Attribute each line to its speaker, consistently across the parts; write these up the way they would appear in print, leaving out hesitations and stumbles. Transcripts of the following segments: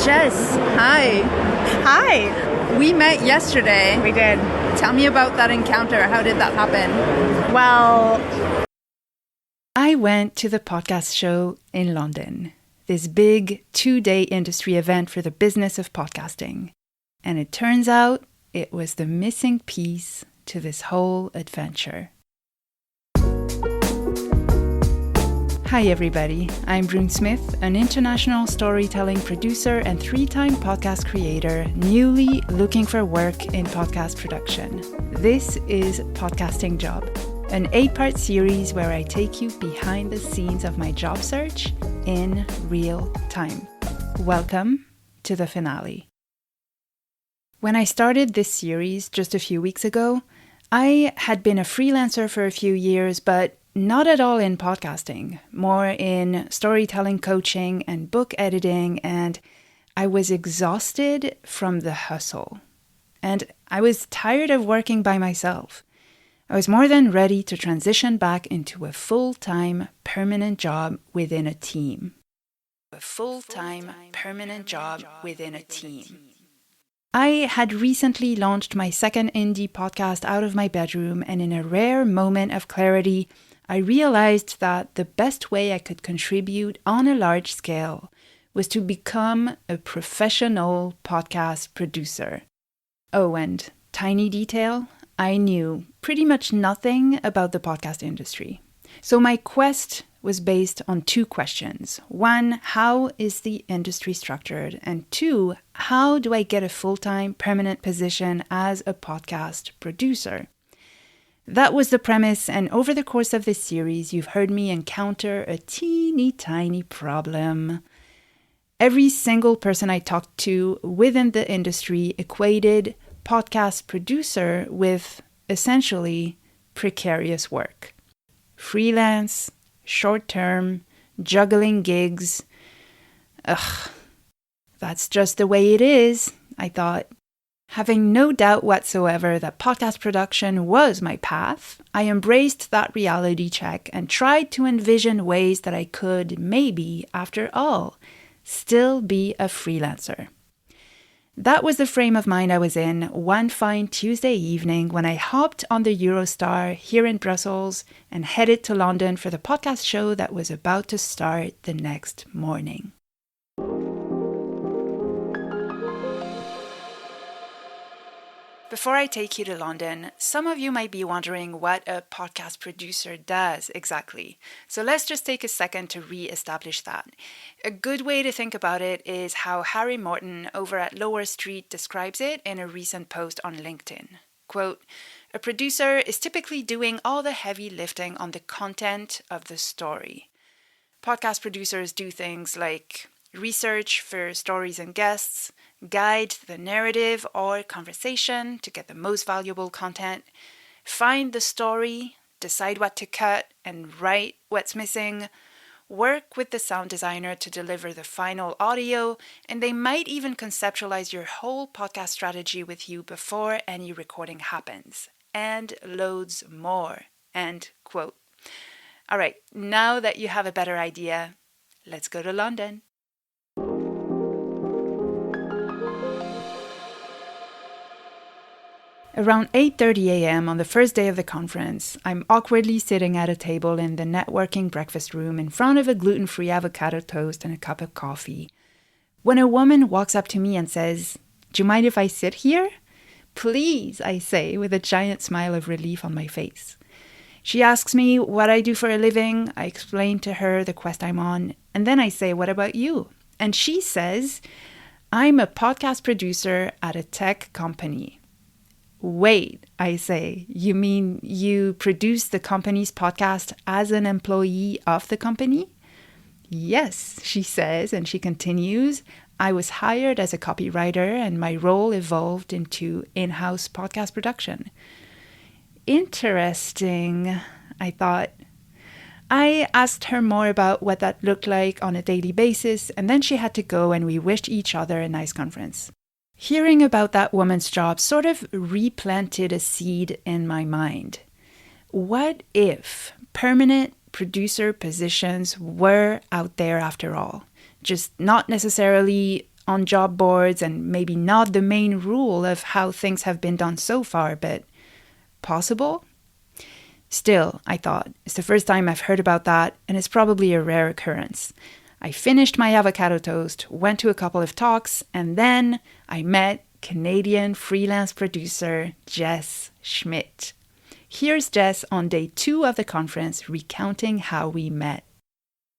Speaker 1: Jess, hi.
Speaker 2: Hi.
Speaker 1: We met yesterday.
Speaker 2: We did.
Speaker 1: Tell me about that encounter. How did that happen?
Speaker 2: Well,
Speaker 3: I went to the podcast show in London, this big 2-day industry event for the business of podcasting. And it turns out it was the missing piece to this whole adventure. Hi everybody, I'm Brune Smith, an international storytelling producer and 3-time podcast creator, newly looking for work in podcast production. This is Podcasting Job, an 8-part series where I take you behind the scenes of my job search in real time. Welcome to the finale. When I started this series just a few weeks ago, I had been a freelancer for a few years, but not at all in podcasting, more in storytelling coaching and book editing, and I was exhausted from the hustle. And I was tired of working by myself. I was more than ready to transition back into a full-time permanent job within a team. I had recently launched my second indie podcast out of my bedroom, and in a rare moment of clarity, I realized that the best way I could contribute on a large scale was to become a professional podcast producer. Oh, and tiny detail, I knew pretty much nothing about the podcast industry. So my quest was based on 2 questions. 1, how is the industry structured? And 2, how do I get a full-time permanent position as a podcast producer? That was the premise, and over the course of this series, you've heard me encounter a teeny tiny problem. Every single person I talked to within the industry equated podcast producer with essentially precarious work. Freelance, short-term, juggling gigs. Ugh, that's just the way it is, I thought. Having no doubt whatsoever that podcast production was my path, I embraced that reality check and tried to envision ways that I could, maybe, after all, still be a freelancer. That was the frame of mind I was in one fine Tuesday evening when I hopped on the Eurostar here in Brussels and headed to London for the podcast show that was about to start the next morning. Before I take you to London, some of you might be wondering what a podcast producer does exactly. So let's just take a second to re-establish that. A good way to think about it is how Harry Morton over at Lower Street describes it in a recent post on LinkedIn. Quote, "A producer is typically doing all the heavy lifting on the content of the story. Podcast producers do things like research for stories and guests, guide the narrative or conversation to get the most valuable content, find the story, decide what to cut and write what's missing, work with the sound designer to deliver the final audio, and they might even conceptualize your whole podcast strategy with you before any recording happens, and loads more." End quote. All right, now that you have a better idea, let's go to London. Around 8:30 a.m. on the first day of the conference, I'm awkwardly sitting at a table in the networking breakfast room in front of a gluten-free avocado toast and a cup of coffee, when a woman walks up to me and says, "Do you mind if I sit here?" "Please," I say, with a giant smile of relief on my face. She asks me what I do for a living. I explain to her the quest I'm on, and then I say, "What about you?" And she says, "I'm a podcast producer at a tech company." "Wait," I say, "you mean you produce the company's podcast as an employee of the company?" "Yes," she says, and she continues, "I was hired as a copywriter and my role evolved into in-house podcast production." Interesting, I thought. I asked her more about what that looked like on a daily basis, and then she had to go and we wished each other a nice conference. Hearing about that woman's job sort of replanted a seed in my mind. What if permanent producer positions were out there after all? Just not necessarily on job boards and maybe not the main rule of how things have been done so far, but possible? Still, I thought, it's the first time I've heard about that, and it's probably a rare occurrence. I finished my avocado toast, went to a couple of talks, and then I met Canadian freelance producer Jess Schmidt. Here's Jess on day 2 of the conference recounting how we met.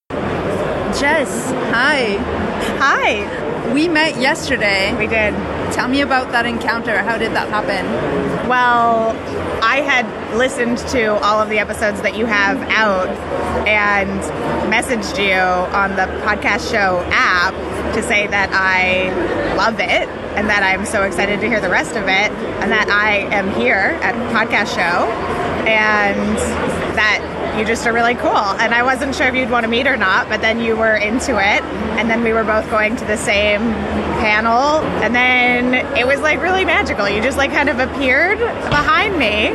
Speaker 1: Jess, hi.
Speaker 2: Hi.
Speaker 1: We met yesterday.
Speaker 2: We did.
Speaker 1: Tell me about that encounter. How did that happen?
Speaker 2: Well, I had listened to all of the episodes that you have out and messaged you on the podcast show app to say that I love it and that I'm so excited to hear the rest of it and that I am here at podcast show and that you just are really cool. And I wasn't sure if you'd want to meet or not, but then you were into it. And then we were both going to the same panel. And then it was like really magical. You just like kind of appeared behind me.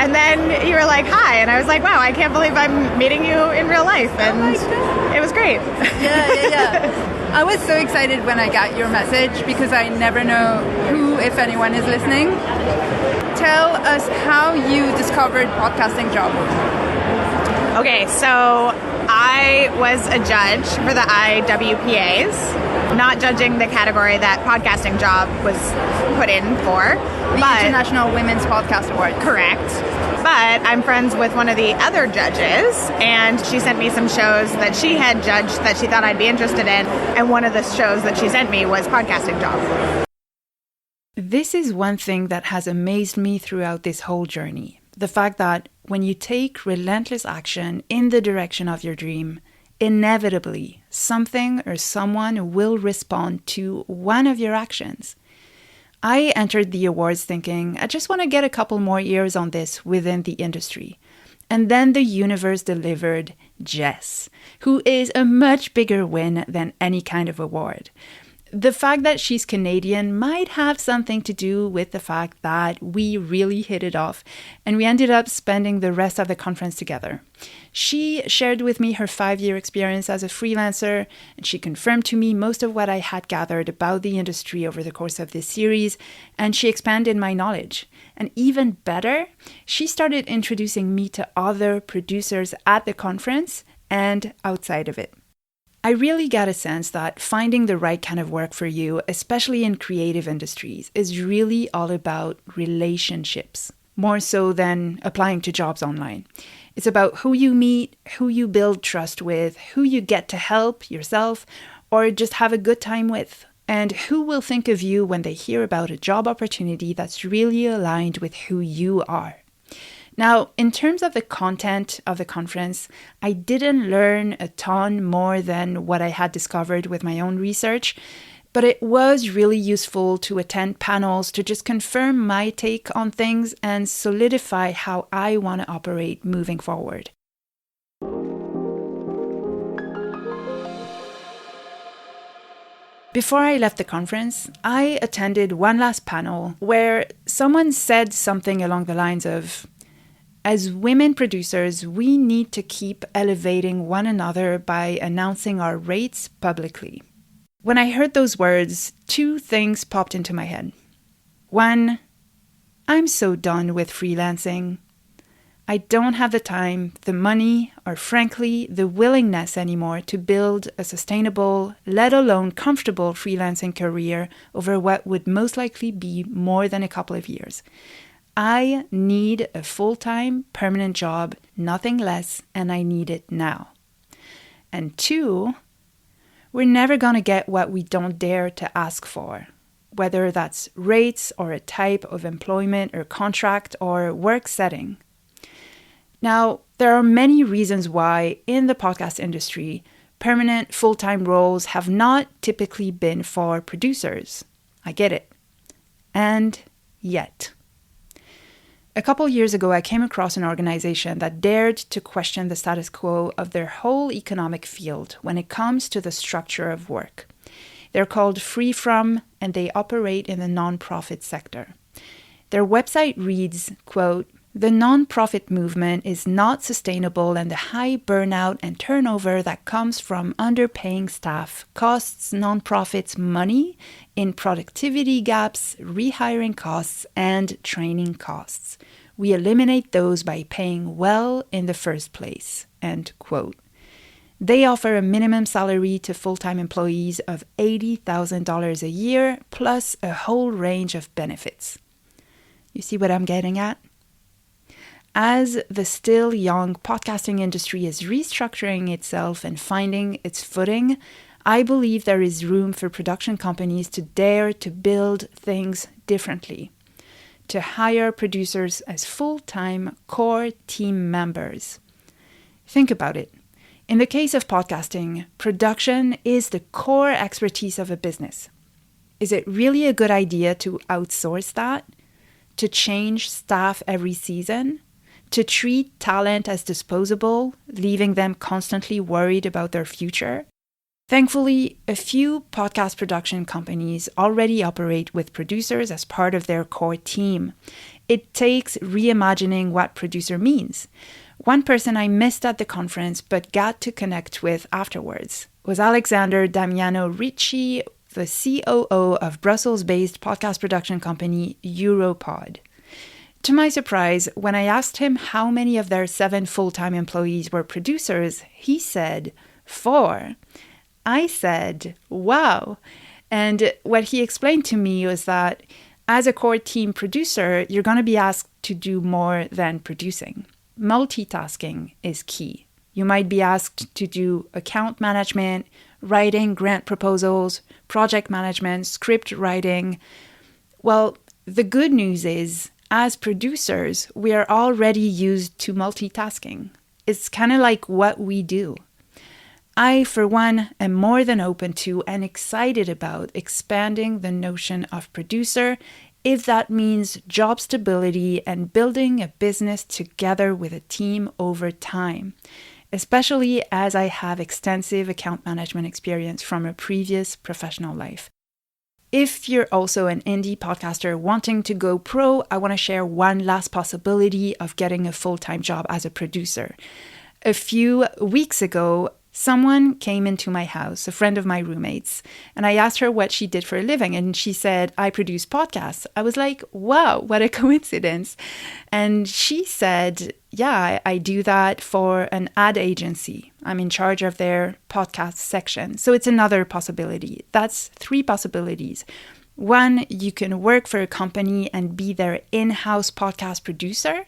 Speaker 2: And then you were like, hi. And I was like, wow, I can't believe I'm meeting you in real life. And it was great.
Speaker 1: Yeah. I was so excited when I got your message because I never know who, if anyone, is listening. Tell us how you discovered podcasting job.
Speaker 2: Okay, so I was a judge for the IWPAs, not judging the category that podcasting job was put in for.
Speaker 1: The International Women's Podcast Award.
Speaker 2: Correct. But I'm friends with one of the other judges, and she sent me some shows that she had judged that she thought I'd be interested in, and one of the shows that she sent me was podcasting job.
Speaker 3: This is one thing that has amazed me throughout this whole journey. The fact that when you take relentless action in the direction of your dream, inevitably something or someone will respond to one of your actions. I entered the awards thinking, I just want to get a couple more years on this within the industry. And then the universe delivered Jess, who is a much bigger win than any kind of award. The fact that she's Canadian might have something to do with the fact that we really hit it off and we ended up spending the rest of the conference together. She shared with me her 5-year experience as a freelancer, and she confirmed to me most of what I had gathered about the industry over the course of this series, and she expanded my knowledge. And even better, she started introducing me to other producers at the conference and outside of it. I really got a sense that finding the right kind of work for you, especially in creative industries, is really all about relationships, more so than applying to jobs online. It's about who you meet, who you build trust with, who you get to help yourself or just have a good time with, and who will think of you when they hear about a job opportunity that's really aligned with who you are. Now, in terms of the content of the conference, I didn't learn a ton more than what I had discovered with my own research, but it was really useful to attend panels to just confirm my take on things and solidify how I want to operate moving forward. Before I left the conference, I attended one last panel where someone said something along the lines of, as women producers, we need to keep elevating one another by announcing our rates publicly. When I heard those words, 2 things popped into my head. 1, I'm so done with freelancing. I don't have the time, the money, or frankly, the willingness anymore to build a sustainable, let alone comfortable freelancing career over what would most likely be more than a couple of years. I need a full-time, permanent job, nothing less, and I need it now. And 2, we're never going to get what we don't dare to ask for, whether that's rates or a type of employment or contract or work setting. Now, there are many reasons why in the podcast industry, permanent full-time roles have not typically been for producers. I get it. And yet, a couple years ago, I came across an organization that dared to question the status quo of their whole economic field when it comes to the structure of work. They're called Free From, and they operate in the nonprofit sector. Their website reads, quote, The nonprofit movement is not sustainable, and the high burnout and turnover that comes from underpaying staff costs nonprofits money in productivity gaps, rehiring costs, and training costs. We eliminate those by paying well in the first place." End quote. They offer a minimum salary to full-time employees of $80,000 a year, plus a whole range of benefits. You see what I'm getting at? As the still young podcasting industry is restructuring itself and finding its footing, I believe there is room for production companies to dare to build things differently, to hire producers as full-time core team members. Think about it. In the case of podcasting, production is the core expertise of a business. Is it really a good idea to outsource that? To change staff every season? To treat talent as disposable, leaving them constantly worried about their future? Thankfully, a few podcast production companies already operate with producers as part of their core team. It takes reimagining what producer means. One person I missed at the conference but got to connect with afterwards was Alexander Damiano Ricci, the COO of Brussels-based podcast production company Europod. To my surprise, when I asked him how many of their 7 full-time employees were producers, he said 4. I said, wow. And what he explained to me was that as a core team producer, you're going to be asked to do more than producing. Multitasking is key. You might be asked to do account management, writing grant proposals, project management, script writing. Well, the good news is, as producers, we are already used to multitasking. It's kind of like what we do. I, for one, am more than open to and excited about expanding the notion of producer if that means job stability and building a business together with a team over time, especially as I have extensive account management experience from a previous professional life. If you're also an indie podcaster wanting to go pro, I want to share one last possibility of getting a full-time job as a producer. A few weeks ago, someone came into my house, a friend of my roommates, and I asked her what she did for a living, and she said, "I produce podcasts." I was like, wow, what a coincidence. And she said, yeah, I do that for an ad agency. I'm in charge of their podcast section. So it's another possibility. That's 3 possibilities. 1, you can work for a company and be their in-house podcast producer.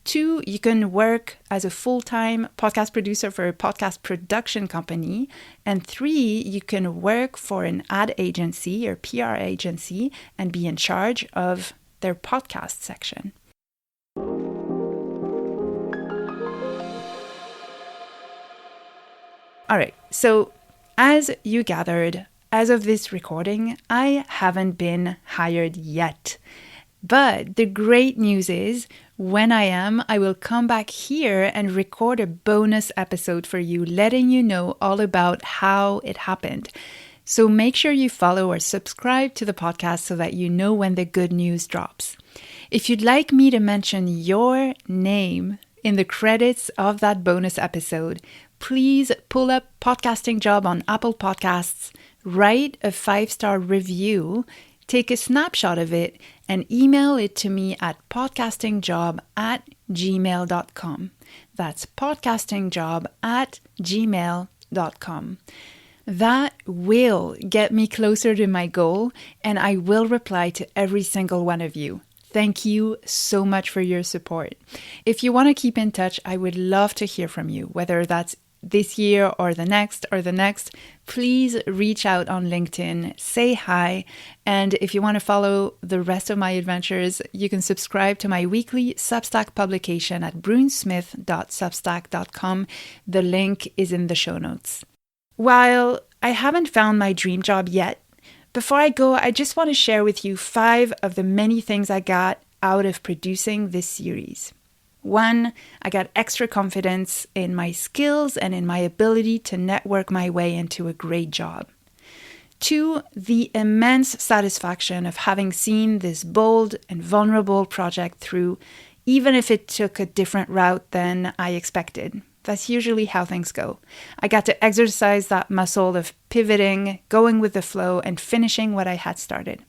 Speaker 3: 2, you can work as a full-time podcast producer for a podcast production company. And 3, you can work for an ad agency or PR agency and be in charge of their podcast section. All right, so as you gathered, as of this recording, I haven't been hired yet. But the great news is, when I am, I will come back here and record a bonus episode for you, letting you know all about how it happened. So make sure you follow or subscribe to the podcast so that you know when the good news drops. If you'd like me to mention your name in the credits of that bonus episode, please pull up Podcasting Job on Apple Podcasts, write a 5-star review, take a snapshot of it, and email it to me at podcastingjob@gmail.com. That's podcastingjob@gmail.com. That will get me closer to my goal, and I will reply to every single one of you. Thank you so much for your support. If you want to keep in touch, I would love to hear from you, whether that's this year or the next, please reach out on LinkedIn, say hi. And if you want to follow the rest of my adventures, you can subscribe to my weekly Substack publication at brunesmith.substack.com. The link is in the show notes. While I haven't found my dream job yet, before I go, I just want to share with you 5 of the many things I got out of producing this series. 1, I got extra confidence in my skills and in my ability to network my way into a great job. 2, the immense satisfaction of having seen this bold and vulnerable project through, even if it took a different route than I expected. That's usually how things go. I got to exercise that muscle of pivoting, going with the flow, and finishing what I had started.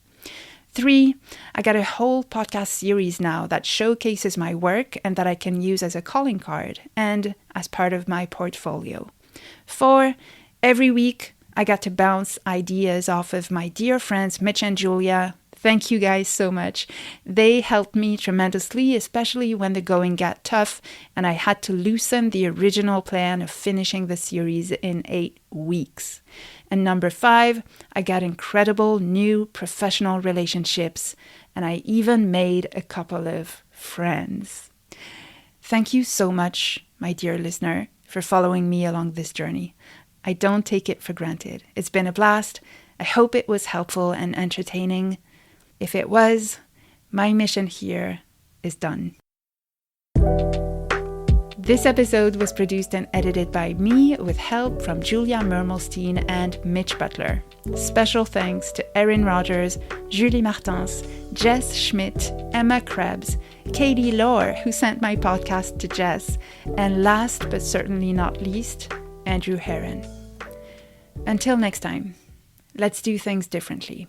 Speaker 3: 3, I got a whole podcast series now that showcases my work and that I can use as a calling card and as part of my portfolio. 4, every week I got to bounce ideas off of my dear friends Mitch and Julia. Thank you guys so much. They helped me tremendously, especially when the going got tough and I had to loosen the original plan of finishing the series in 8 weeks. And number 5, I got incredible new professional relationships, and I even made a couple of friends. Thank you so much, my dear listener, for following me along this journey. I don't take it for granted. It's been a blast. I hope it was helpful and entertaining. If it was, my mission here is done. This episode was produced and edited by me with help from Julia Mermelstein and Mitch Butler. Special thanks to Erin Rodgers, Julie Martens, Jess Schmidt, Emma Krebs, Kattie Laur, who sent my podcast to Jess, and last but certainly not least, Andrew Heron. Until next time, let's do things differently.